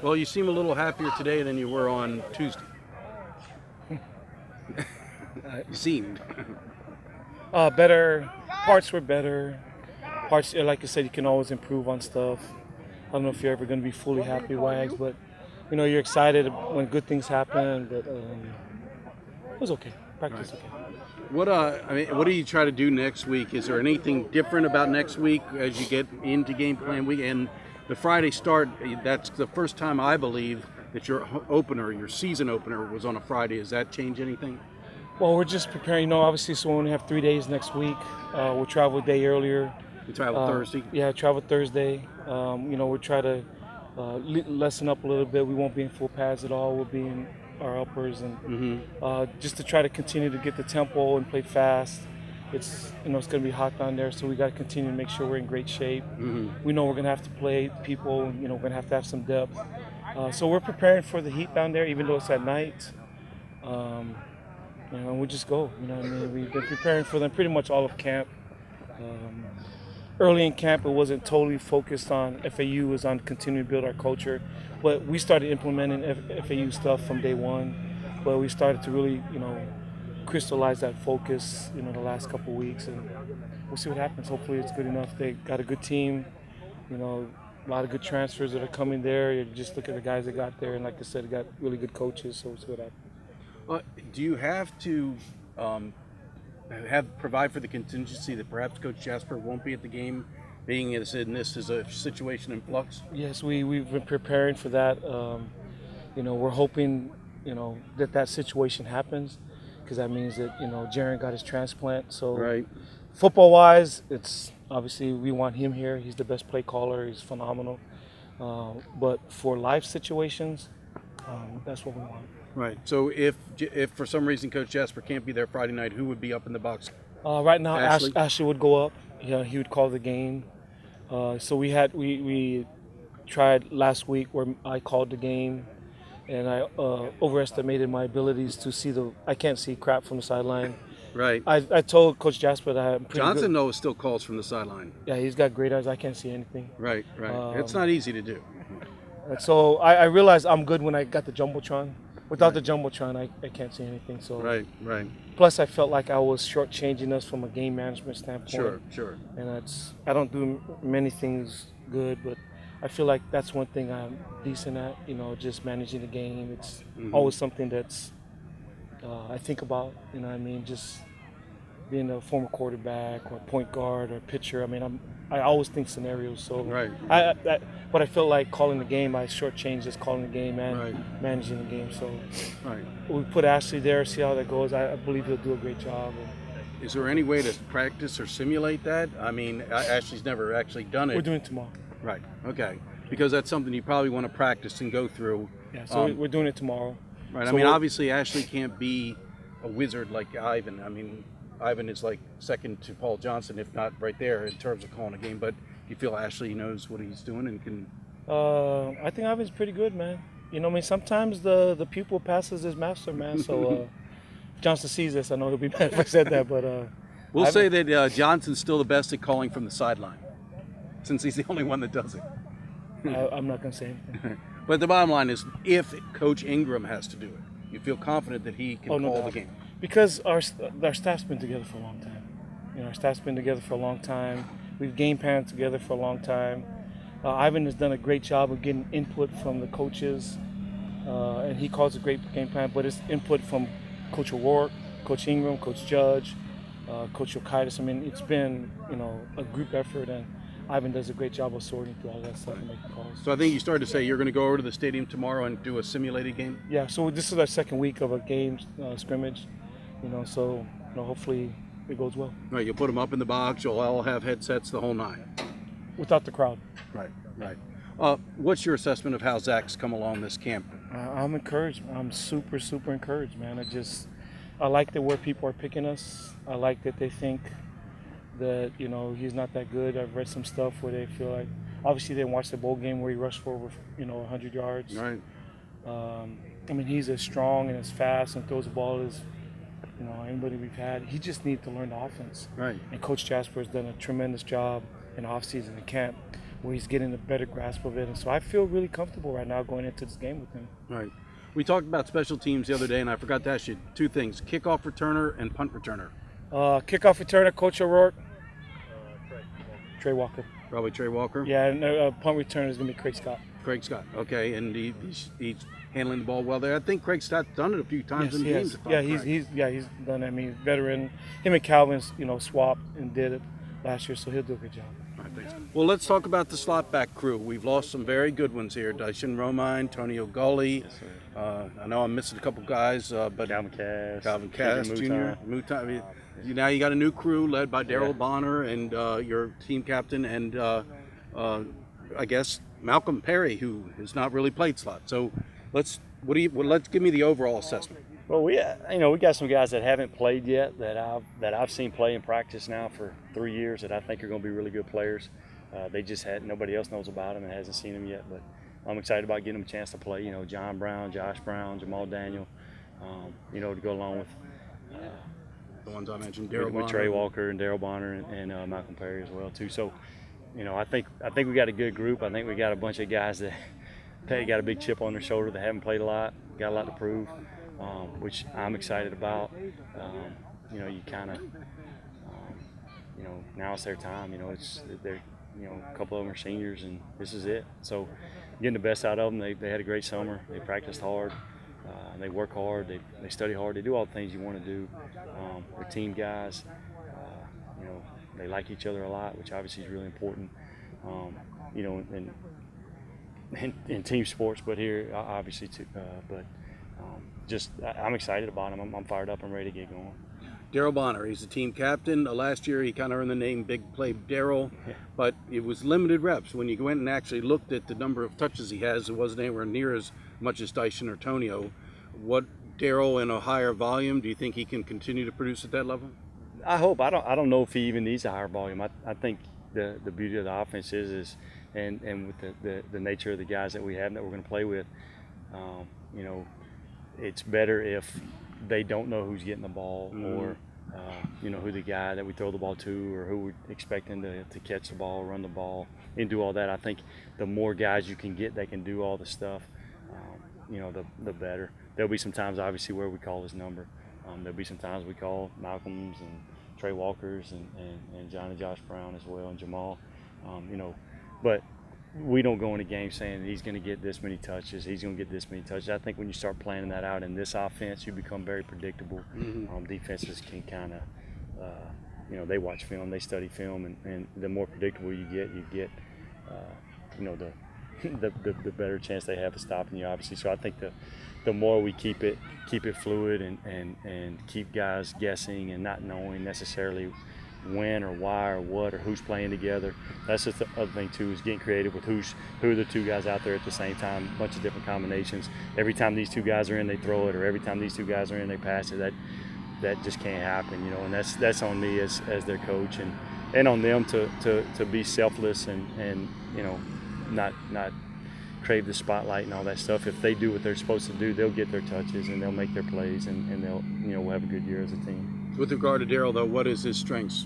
Well, you seem a little happier today than you were on Tuesday. You seemed. Better. Parts were better. Parts, like I said, you can always improve on stuff. I don't know if you're ever going to be fully happy, Wags, but you're excited when good things happen. But it was okay. Practice okay. What do you try to do next week? Is there anything different about next week as you get into game plan week? And the Friday start, that's the first time I believe that your opener, your season opener, was on a Friday. Does that change anything? Well, we're just preparing. Obviously, so we only have 3 days next week. We'll travel a day earlier. You travel Thursday? Yeah, travel Thursday. We'll try to lessen up a little bit. We won't be in full pads at all. We'll be in our uppers, and just to try to continue to get the tempo and play fast. It's it's going to be hot down there, so we got to continue to make sure we're in great shape. We know we're going to have to play people. We're going to have some depth. So we're preparing for the heat down there, even though it's at night. We just go. We've been preparing for them pretty much all of camp. Early in camp, it wasn't totally focused on FAU. It was on continuing to build our culture. But we started implementing FAU stuff from day one. But we started to really, crystallize that focus, the last couple of weeks. And we'll see what happens. Hopefully it's good enough. They got a good team, a lot of good transfers that are coming there. You just look at the guys that got there. And like I said, they got really good coaches. So we'll see what happens. Do you have to provide for the contingency that perhaps Coach Jasper won't be at the game, being as in this is a situation in flux? Yes, we've been preparing for that. We're hoping that situation happens, because that means that Jaren got his transplant. So right. Football wise, it's obviously we want him here. He's the best play caller. He's phenomenal. But for life situations, that's what we want. Right. So if for some reason Coach Jasper can't be there Friday night, who would be up in the box? Right now, Ashley? Ashley would go up. Yeah, he would call the game. So we tried last week where I called the game, and I overestimated my abilities to see I can't see crap from the sideline. Right. I told Coach Jasper that I'm pretty Johnson good. though still calls from the sideline. Yeah, he's got great eyes. I can't see anything. Right. It's not easy to do. So I realized I'm good when I got the jumbotron. Without the jumbotron, I can't see anything. So Right. Plus, I felt like I was shortchanging us from a game management standpoint. Sure. And I don't do many things good, but I feel like that's one thing I'm decent at. Just managing the game. It's always something that's I think about. Just being a former quarterback or point guard or pitcher. I always think scenarios. So Right. But I feel like calling the game, I shortchanged just calling the game and Right. managing the game. So Right. we put Ashley there, see how that goes. I believe he'll do a great job. Is there any way to practice or simulate that? Ashley's never actually done it. We're doing it tomorrow. Right. Okay. Because that's something you probably want to practice and go through. Yeah, so we're doing it tomorrow. Right. So Obviously Ashley can't be a wizard like Ivan. Ivan is like second to Paul Johnson, if not right there, in terms of calling a game. But you feel Ashley knows what he's doing and can. I think Ivan's pretty good, man. Sometimes the pupil passes his master, man. So if Johnson sees this, I know he'll be mad if I said that. But we'll say that Johnson's still the best at calling from the sideline, since he's the only one that does it. I'm not going to say anything. But the bottom line is, if Coach Ingram has to do it, you feel confident that he can call the game. Because our staff's been together for a long time. Our staff's been together for a long time. We've game planned together for a long time. Ivan has done a great job of getting input from the coaches, and he calls a great game plan. But it's input from Coach O'Rourke, Coach Ingram, Coach Judge, Coach Yokitis. It's been a group effort, and Ivan does a great job of sorting through all that stuff and making calls. So I think you started to say you're going to go over to the stadium tomorrow and do a simulated game? Yeah, so this is our second week of a game scrimmage, so hopefully it goes well. Right, you'll put them up in the box, you'll all have headsets, the whole nine. Without the crowd. Right. What's your assessment of how Zach's come along this camp? I'm encouraged. I'm super encouraged, man. I like that where people are picking us. I like that they think that he's not that good. I've read some stuff where they feel like, obviously they didn't watch the bowl game where he rushed for over 100 yards. Right. He's as strong and as fast and throws the ball as anybody we've had. He just needs to learn the offense. Right. And Coach Jasper has done a tremendous job in off season and camp where he's getting a better grasp of it. And so I feel really comfortable right now going into this game with him. Right. We talked about special teams the other day, and I forgot to ask you two things: kickoff returner and punt returner. Kickoff returner, Coach O'Rourke. Trey Walker. Probably Trey Walker. Yeah, and punt returner is going to be Craig Scott. Craig Scott. Okay, and he's handling the ball well there. I think Craig Scott's done it a few times in games. He's done it. I mean, he's veteran. Him and Calvin's, swapped and did it last year, so he'll do a good job. All right, thanks. Well, let's talk about the slot back crew. We've lost some very good ones here. Dyson Romine, Tony O'Gully. Yes, I know I'm missing a couple guys, but Calvin Cass Jr. Mutai. Now you got a new crew led by Daryl Bonner and your team captain, and I guess Malcolm Perry, who has not really played slot. So let's give me the overall assessment. Well, we got some guys that haven't played yet that I've seen play in practice now for 3 years that I think are going to be really good players. They just nobody else knows about them and hasn't seen them yet, but I'm excited about getting them a chance to play. John Brown, Josh Brown, Jamal Daniel, to go along with The ones I mentioned, with Trey Walker and Daryl Bonner and Malcolm Perry as well too. So, I think we got a good group. I think we got a bunch of guys that got a big chip on their shoulder that haven't played a lot, got a lot to prove, which I'm excited about. You kind of, now it's their time. They're, a couple of them are seniors, and this is it. So, getting the best out of them. They had a great summer. They practiced hard. They work hard. They study hard. They do all the things you want to do. They're team guys. They like each other a lot, which obviously is really important. In team sports, but here obviously too. I'm excited about him. I'm fired up. I'm ready to get going. Daryl Bonner, he's the team captain. Last year he kind of earned the name Big Play Daryl, but it was limited reps. When you went and actually looked at the number of touches he has, it wasn't anywhere near as much as Dyson or Tonio. What Daryl in a higher volume, do you think he can continue to produce at that level? I hope. I don't know if he even needs a higher volume. I think the beauty of the offense is and with the nature of the guys that we have that we're going to play with, it's better if they don't know who's getting the ball or who the guy that we throw the ball to or who we're expecting to catch the ball, run the ball, and do all that. I think the more guys you can get that can do all the stuff, the better. There'll be some times, obviously, where we call his number. There'll be some times we call Malcolm's and Trey Walker's and John and Josh Brown as well and Jamal, but we don't go in a game saying he's going to get this many touches, he's going to get this many touches. I think when you start planning that out in this offense, you become very predictable. Defenses can kind of, they watch film, they study film, and the more predictable you get, the better chance they have of stopping you, obviously. So I think the more we keep it fluid and keep guys guessing and not knowing necessarily when or why or what or who's playing together. That's just the other thing too, is getting creative with who are the two guys out there at the same time, a bunch of different combinations. Every time these two guys are in, they throw it, or every time these two guys are in, they pass it. That just can't happen, and that's on me as their coach and on them to be selfless and not crave the spotlight and all that stuff. If they do what they're supposed to do, they'll get their touches and they'll make their plays and they'll we'll have a good year as a team. With regard to Daryl, though, what is his strengths?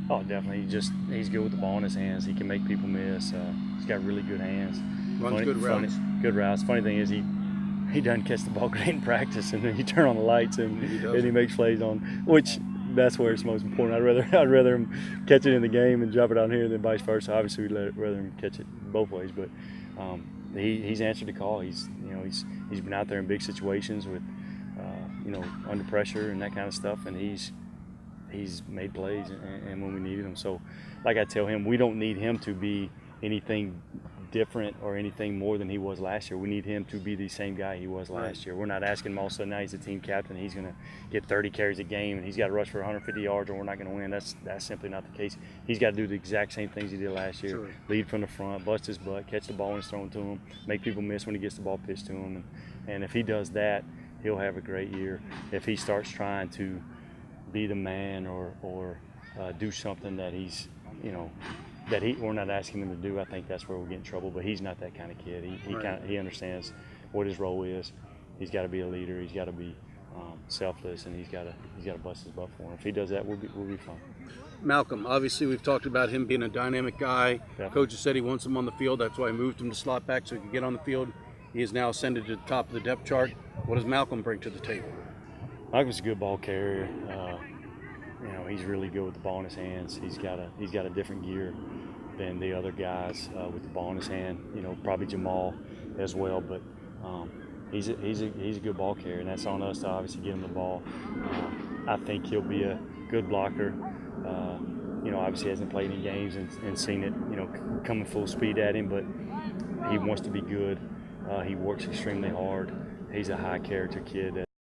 Oh, definitely. He's good with the ball in his hands. He can make people miss. He's got really good hands. Runs good routes. Good routes. Funny thing is he doesn't catch the ball great in practice, and then you turn on the lights and he makes plays on, which that's where it's most important. I'd rather him catch it in the game and drop it out here than vice versa. Obviously, we'd rather him catch it both ways, but he's answered the call. He's been out there in big situations with under pressure and that kind of stuff, and he's made plays and when we needed him. So, like I tell him, we don't need him to be anything different or anything more than he was last year. We need him to be the same guy he was last year. We're not asking him all of a sudden now he's the team captain, he's going to get 30 carries a game and he's got to rush for 150 yards or we're not going to win. That's simply not the case. He's got to do the exact same things he did last year. Sure. Lead from the front, bust his butt, catch the ball when it's thrown to him, make people miss when he gets the ball pitched to him. And if he does that, he'll have a great year. If he starts trying to be the man or do something that he's, we're not asking him to do, I think that's where we'll get in trouble. But he's not that kind of kid. He understands what his role is. He's got to be a leader. He's got to be selfless, and he's got to bust his butt for him. If he does that, we'll be fine. Malcolm, obviously we've talked about him being a dynamic guy. Yeah. Coach has said he wants him on the field. That's why he moved him to slot back so he could get on the field. He has now ascended to the top of the depth chart. What does Malcolm bring to the table? Malcolm's a good ball carrier. He's really good with the ball in his hands. He's got a different gear than the other guys with the ball in his hand. Probably Jamal as well, but he's a good ball carrier, and that's on us to obviously get him the ball. I think he'll be a good blocker. Obviously hasn't played any games and seen it, coming full speed at him, but he wants to be good. He works extremely hard. He's a high character kid.